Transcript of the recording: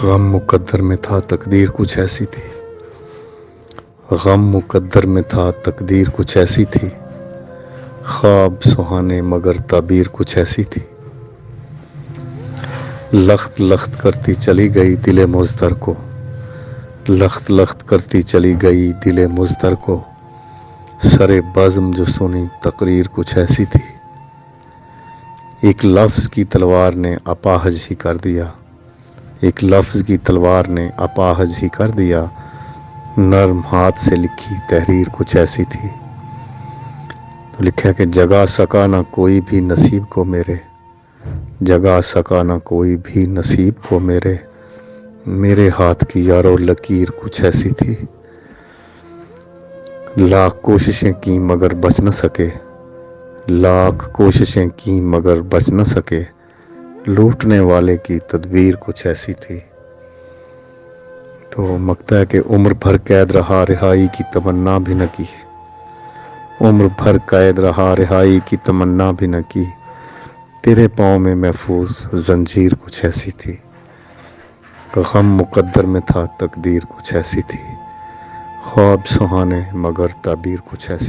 غم مقدر میں تھا تقدیر کچھ ایسی تھی، غم مقدر میں تھا تقدیر کچھ ایسی تھی، خواب سہانے مگر تعبیر کچھ ایسی تھی۔ لخت لخت کرتی چلی گئی دل مضطر کو، لخت لخت کرتی چلی گئی دل مضطر کو، سرے بزم جو سنی تقریر کچھ ایسی تھی۔ ایک لفظ کی تلوار نے اپاہج ہی کر دیا، ایک لفظ کی تلوار نے اپاہج ہی کر دیا، نرم ہاتھ سے لکھی تحریر کچھ ایسی تھی۔ تو لکھا کہ جگا سکا نہ کوئی بھی نصیب کو میرے، جگا سکا نہ کوئی بھی نصیب کو میرے، میرے ہاتھ کی یارو لکیر کچھ ایسی تھی۔ لاکھ کوششیں کی مگر بچ نہ سکے، لاکھ کوششیں کی مگر بچ نہ سکے، لوٹنے والے کی تدبیر کچھ ایسی تھی۔ تو مکتا ہے کہ عمر بھر قید رہا رہائی کی تمنا بھی نہ کی، عمر بھر قید رہا رہائی کی تمنا بھی نہ کی، تیرے پاؤں میں محفوظ زنجیر کچھ ایسی تھی۔ غم مقدر میں تھا تقدیر کچھ ایسی تھی، خواب سہانے مگر تعبیر کچھ ایسی